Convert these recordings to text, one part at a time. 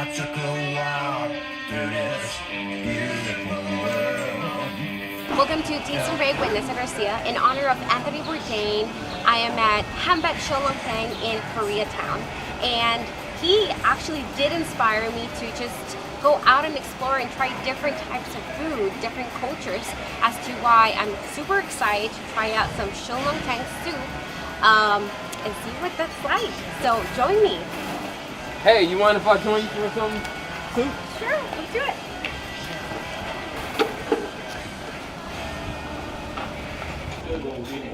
I took a walk through this beautiful world. Welcome to Taste and Break with Nessa Garcia. In honor of Anthony Bourdain, I am at Hanbat Shul-Lung-Tang in Koreatown. And he actually did inspire me to just go out and explore and try different types of food, different cultures, as to why I'm super excited to try out some Shul-Lung-Tang soup and see what that's like. So join me. Hey, you mind if I join you for some soup? Sure, let's do it.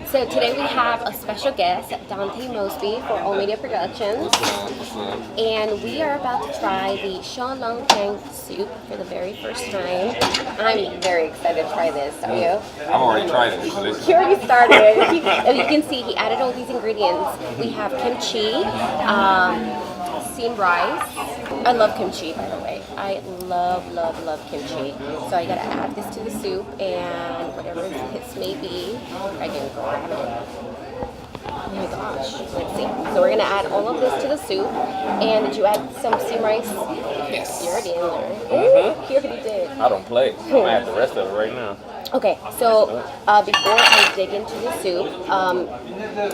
So today we have a special guest, Dontae Mosbey for All Media Productions. And we are about to try the Shul-Lung-Tang soup for the very first time. I'm very excited to try this, are you? I've already tried it. So He already started. As you can see, he added all these ingredients. We have kimchi, steamed rice. I love kimchi, by the way. I love kimchi. So I gotta add this to the soup, and whatever hits may be, I can grab it. Oh my gosh, let's see. So we're gonna add all of this to the soup. And did you add some steamed rice? Yes. You already in there. Ooh, you already did. I don't play. I'm gonna add the rest of it right now. Okay, so before I dig into the soup,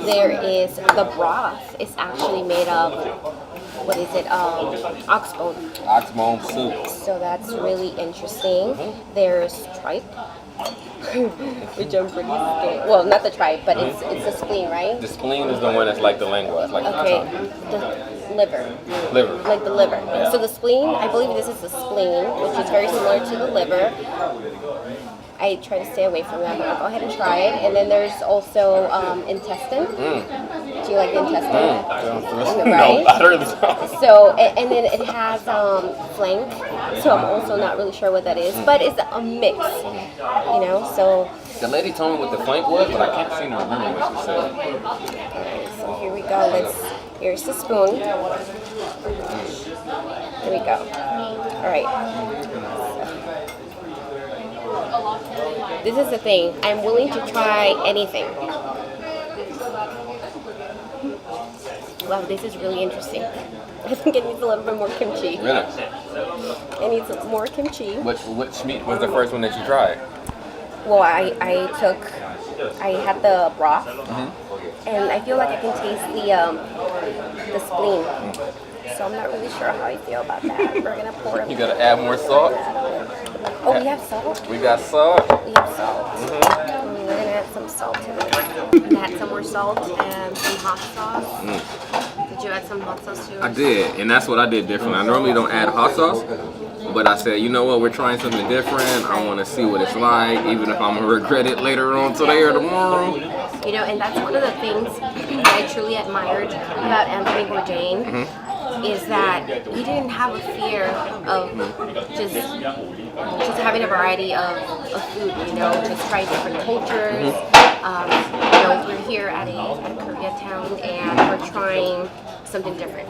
there is the broth. It's actually made of, what is it? Oxbone. Oxbone soup. So that's really interesting. There's tripe, which I'm pretty scared. Well, not the tripe, but it's the spleen, right? The spleen is the one that's like the lengua. It's like Okay, the the liver. liver. Like the liver. So the spleen, I believe this is the spleen, which is very similar to the liver. I try to stay away from that, but I'll go ahead and try it. And then there's also intestine. Do you like the intestine? Right? No, I really don't. So, and then it has flank. So I'm also not really sure what that is, but it's a mix, you know. So The lady told me what the flank was, but I can't seem to remember what she said. okay, so here we go. Here's the spoon. Here we go. All right. This is the thing. I'm willing to try anything. Wow, this is really interesting. I think it needs a little bit more kimchi. Really? It needs more kimchi. Which meat was the first one that you tried? Well, I had the broth, and I feel like I can taste the spleen. So I'm not really sure how I feel about that. We're gonna pour it. You gotta add more salt. Oh, we have salt? We got salt. We have salt. We're gonna add some salt to this. And add some more salt and some hot sauce. Did you add some hot sauce too? I did, and that's what I did differently. I normally don't add hot sauce, but I said, you know what, we're trying something different. I want to see what it's like, even if I'm gonna regret it later on today or tomorrow. You know, and that's one of the things that I truly admired about Anthony Bourdain. Is that he didn't have a fear of just having a variety of food, you know, just try different cultures. You know, we're here at Koreatown and we're trying something different.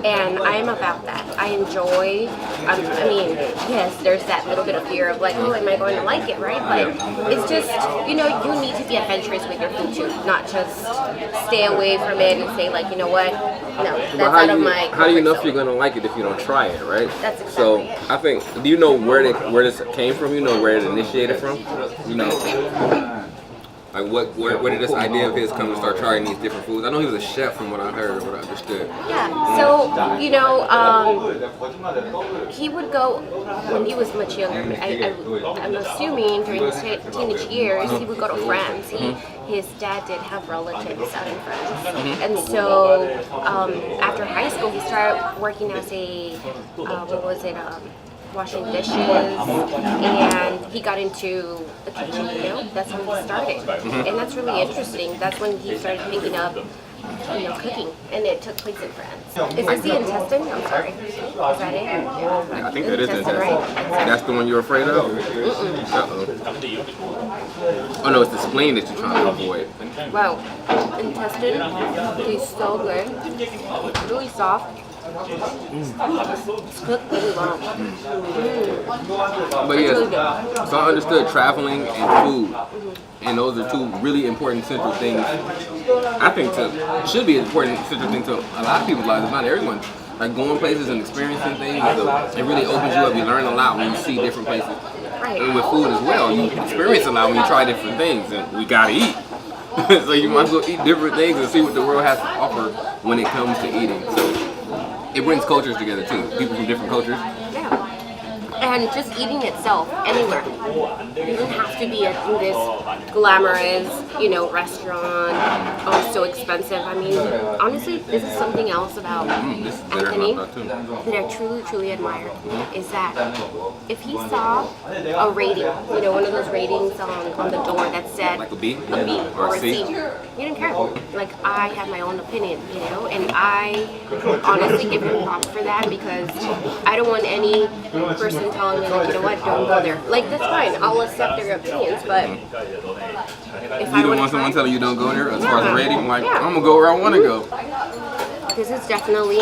And I'm about that. I enjoy, I mean, yes, there's that little bit of fear of like, oh, am I going to like it, right? But it's just, you know, you need to be adventurous with your food too, not just stay away from it and say like, you know what, no, that's out of my How do you know comfort if you're gonna like it if you don't try it, right? That's exactly So it. I think, do you know where this came from? You know where it initiated from? You know, like where did this idea of his come to start trying these different foods? I know he was a chef from what I heard, what I understood. Yeah, so, you know, he would go, when he was much younger, I'm assuming during his teenage years, he would go to France. His dad did have relatives out in France. And so, after high school, he started working as a, washing dishes, and he got into the kitchen, you know, that's when he started. And that's really interesting. That's when he started picking up, you know, cooking, and it took place in France. Is this the intestine? I'm sorry. Is that it? Yeah, I think that is the intestine. Right? That's the one you were afraid of? Uh-oh. Oh no, it's the spleen that you're trying to avoid. Wow, intestine tastes so good. Really soft. It's cooked really well. But yes, so I understood traveling and food, and those are two really important central things. I think should be important central thing to a lot of people's lives, not everyone. like going places and experiencing things. It really opens you up. You learn a lot when you see different places. Right. And with food as well, you experience a lot when you try different things, and we gotta eat. So you might as well eat different things and see what the world has to offer when it comes to eating. So it brings cultures together too. People from different cultures. Yeah. And just eating itself, anywhere. You don't have to be in this glamorous, restaurant. Oh, so expensive. I mean, honestly, this is something else about This is better than Anthony I thought too. that I truly, truly admire. Is that if he saw a rating, one of those ratings on the door that said Like a B? a B or a C, C. he didn't care. Like, I have my own opinion, and I honestly give him props for that, because I don't want any person telling me, like, you know what, don't go there. Like, that's fine. I'll accept their opinions, but if You I don't want want someone telling you don't go there as far as Yeah. a rating? Like, Yeah. I'm gonna go where I want to go. this is definitely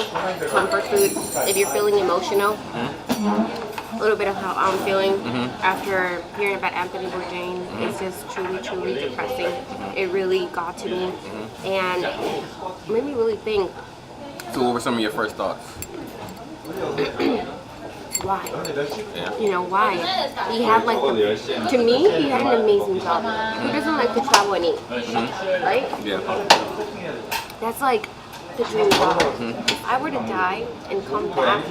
comfort food. If you're feeling emotional, a little bit of how I'm feeling after hearing about Anthony Bourdain is just truly, truly depressing. It really got to me and made me really think, So what were some of your first thoughts? why? Yeah. Why? He had to me, he had an amazing job. Who doesn't like to travel and eat? Right? Yeah. That's like the dream job. If I were to die and come back,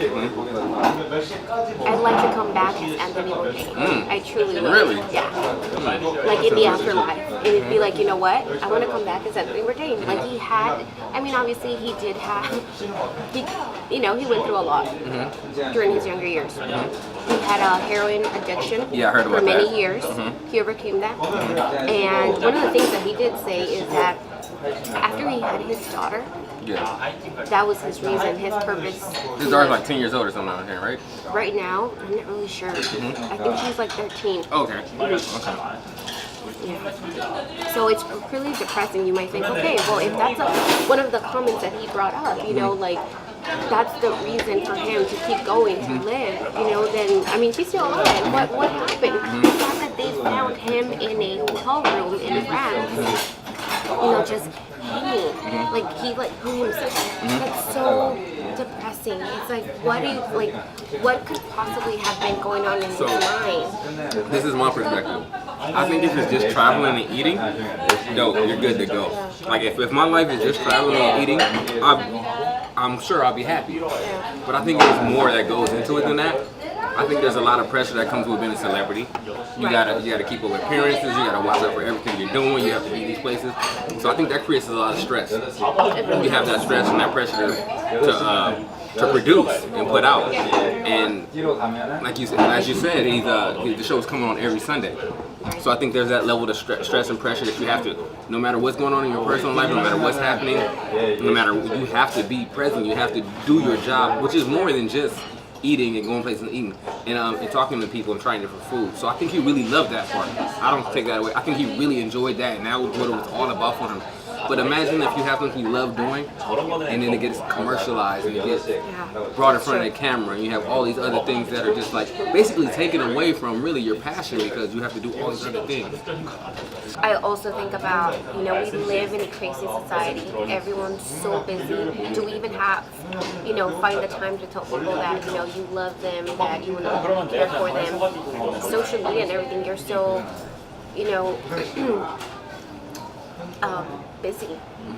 I'd like to come back as Anthony Bourdain. I truly would. Really? Yeah. Like in the afterlife. It would be like, you know what? I want to come back as Anthony Bourdain. Like he had, I mean, obviously he did have, he went through a lot during his younger years. He had a heroin addiction Yeah, I heard about for many that. years. He overcame that. And one of the things that he did say is that after he had his daughter, Yeah. that was his reason, his purpose. His daughter's like 10 years old or something out here, right? Right now, I'm not really sure. I think she's like 13. Okay. Okay. Yeah. So it's really depressing. You might think, okay, well, if that's one of the comments that he brought up, like that's the reason for him to keep going, to live, then, I mean, he's still alive. What happened? The fact that they found him in a hotel room in France, just hanging. Like, he, hung himself. That's so depressing. It's like, what could possibly have been going on in his mind? This is my perspective. I think if it's just traveling and eating, dope, you're good to go. Like if my life is just traveling and eating, I'm sure I'll be happy. But I think there's more that goes into it than that. I think there's a lot of pressure that comes with being a celebrity. You gotta keep up with appearances. You gotta watch out for everything you're doing. You have to be these places. So I think that creates a lot of stress. You have that stress and that pressure to produce and put out. And like you said, as you said, the show's coming on every Sunday. So I think there's that level of stress and pressure that you have to, no matter what's going on in your personal life, no matter what's happening, no matter, you have to be present. You have to do your job, which is more than just eating and going places and eating and talking to people and trying different food. So I think he really loved that part. I don't take that away. I think he really enjoyed that, and that was what it was all about for him. But imagine if you have something you love doing, and then it gets commercialized and it gets brought in front of the camera, and you have all these other things that are just like basically taken away from really your passion because you have to do all these other things. I also think about, we live in a crazy society. Everyone's so busy. Do we even have, find the time to tell people that, you love them, that you want to care for them? Social media and everything, you're so, busy,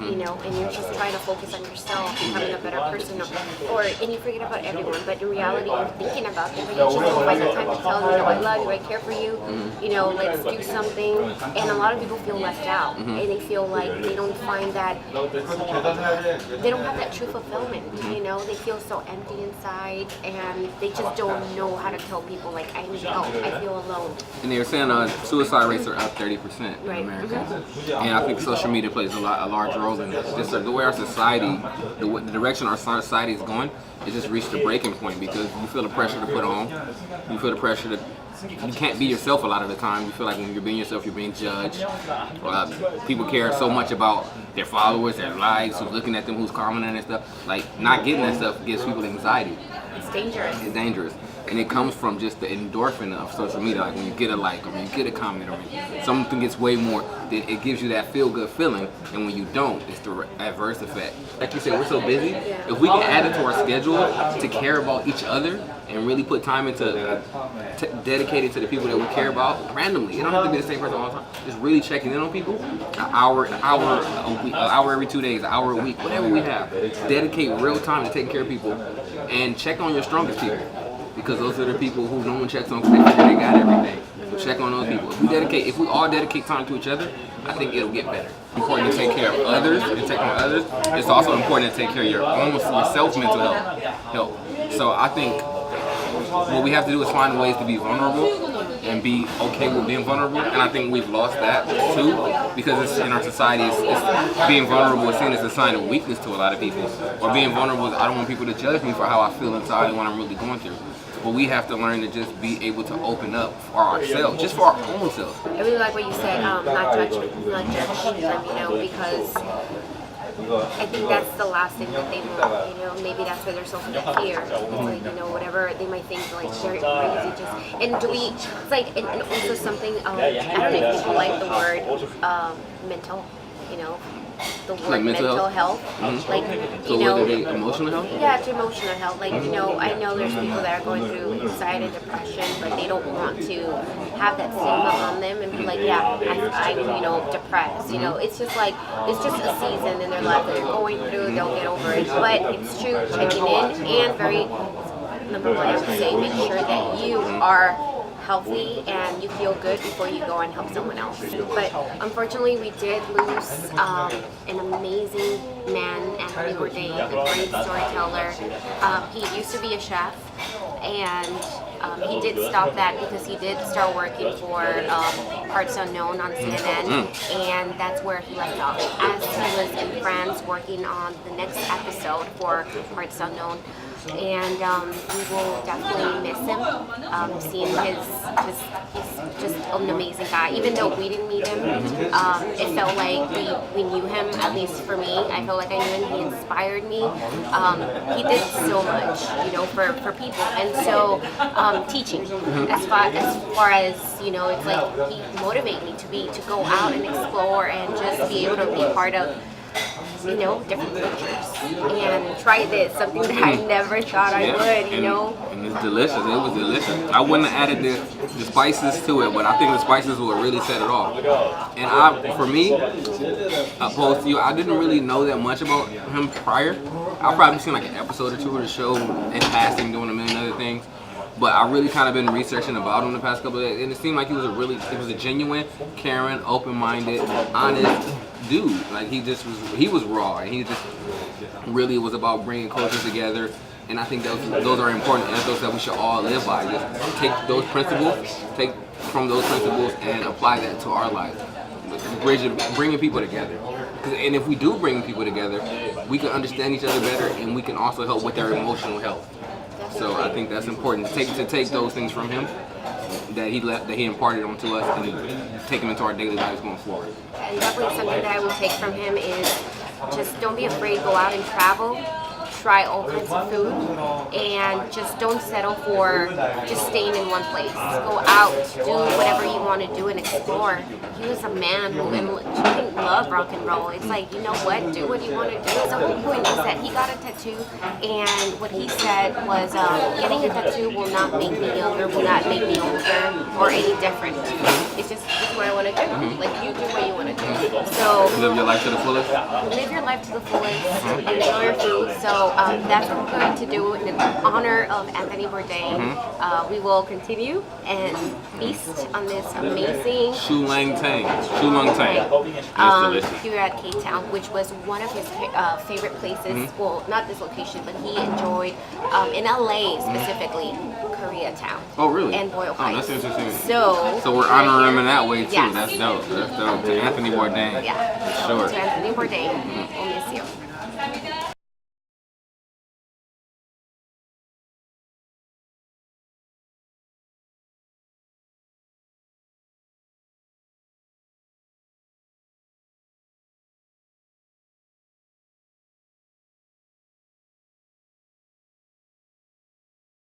and you're just trying to focus on yourself, becoming a better person, and you forget about everyone. But in reality, you're thinking about them, but you just don't find the time to tell them, I love you, I care for you, let's do something. And a lot of people feel left out, and they feel like they don't find that, they don't have that true fulfillment, they feel so empty inside, and they just don't know how to tell people, like, I need help, I feel alone. And they were saying suicide rates are up 30% in America. And I think social media plays a large role in this. Just the way our society, the direction our society is going, it just reached a breaking point because you feel the pressure to put on. You feel the pressure that you can't be yourself a lot of the time. You feel like when you're being yourself, you're being judged. People care so much about their followers, their likes, who's looking at them, who's commenting and stuff. Like, not getting that stuff gives people anxiety. It's dangerous. It's dangerous. And it comes from just the endorphin of social media. Like when you get a like, or when you get a comment, or when something gets way more, then it gives you that feel-good feeling. And when you don't, it's the adverse effect. Like you said, we're so busy. If we can add it to our schedule to care about each other and really put time into dedicated to the people that we care about randomly. You don't have to be the same person all the time. Just really checking in on people. An hour a week, an hour every 2 days, an hour a week, whatever we have. Dedicate real time to taking care of people and check on your strongest people. Because those are the people who no one checks on because they figure they got everything. So check on those people. If we all dedicate time to each other, I think it'll get better. It's important to take care of others and take care of others. It's also important to take care of yourself mental health. So I think what we have to do is find ways to be vulnerable and be okay with being vulnerable. And I think we've lost that too, because it's in our society, it's being vulnerable is seen as a sign of weakness to a lot of people. Or being vulnerable is I don't want people to judge me for how I feel inside and what I'm really going through. But we have to learn to just be able to open up for ourselves, just for our own selves. I really like what you said, not judge them, because I think that's the last thing that they want, maybe that's where they're so full of fear. It's like, whatever they might think, like, they're crazy, it's like, and also something, I don't know if people like the word mental, the word like mental health. Like, emotional health? Yeah, it's emotional health. Like, I know there's people that are going through anxiety and depression, but they don't want to have that stigma on them and be like, yeah, I'm depressed. It's just like, it's just a season in their life that they're going through, they'll get over it. But it's true, checking in and number one, I would say, make sure that you are healthy and you feel good before you go and help someone else. But unfortunately, we did lose an amazing man, Anthony Bourdain, a great storyteller. He used to be a chef, and he did stop that because he did start working for Parts Unknown on CNN, and that's where he left off. As he was in France working on the next episode for Parts Unknown, and we will definitely miss him. Seeing he's just an amazing guy. Even though we didn't meet him, it felt like we knew him. At least for me, I felt like I knew him. He inspired me. He did so much, for people. And so teaching, as far as it's like he motivated me to go out and explore and just be able to be part of different cultures and try this, something that I never thought I would, And it's delicious. It was delicious. I wouldn't have added the spices to it, but I think the spices would really set it off. And for me, opposed to you, I didn't really know that much about him prior. I've probably seen like an episode or two of the show in passing, doing a million other things. But I really kind of been researching about him the past couple of days, and it seemed like he was a genuine, caring, open-minded, honest dude. Like he was raw, and he just really was about bringing cultures together. And I think those are important ethos that we should all live by. Just take from those principles and apply that to our lives. Bringing people together. And if we do bring people together, we can understand each other better, and we can also help with their emotional health. So I think that's important to take those things from him that he imparted onto us and take them into our daily lives going forward. And definitely something that I will take from him is just don't be afraid, go out and travel. Try all kinds of food, and just don't settle for just staying in one place. Go out, do whatever you want to do and explore. He was a man who didn't love rock and roll. It's like, you know what, do what you want to do. The whole point is that he got a tattoo, and what he said was, getting a tattoo will not make me younger, will not make me older, or any different. It's just what I want to do. Like, you do what you want to do. So live your life to the fullest. Live your life to the fullest. Enjoy your food. So that's what we're going to do in honor of Anthony Bourdain. We will continue and feast on this amazing Shul-Lung-Tang. Here at K-Town, which was one of his favorite places. Well, not this location, but he enjoyed in LA specifically, Koreatown. Oh, really? And Boyle Heights. Oh, that's interesting. So we're honoring him in that way too. Yes. That's dope. To Anthony Bourdain. Yeah. Sure. To Anthony Bourdain. We'll miss you.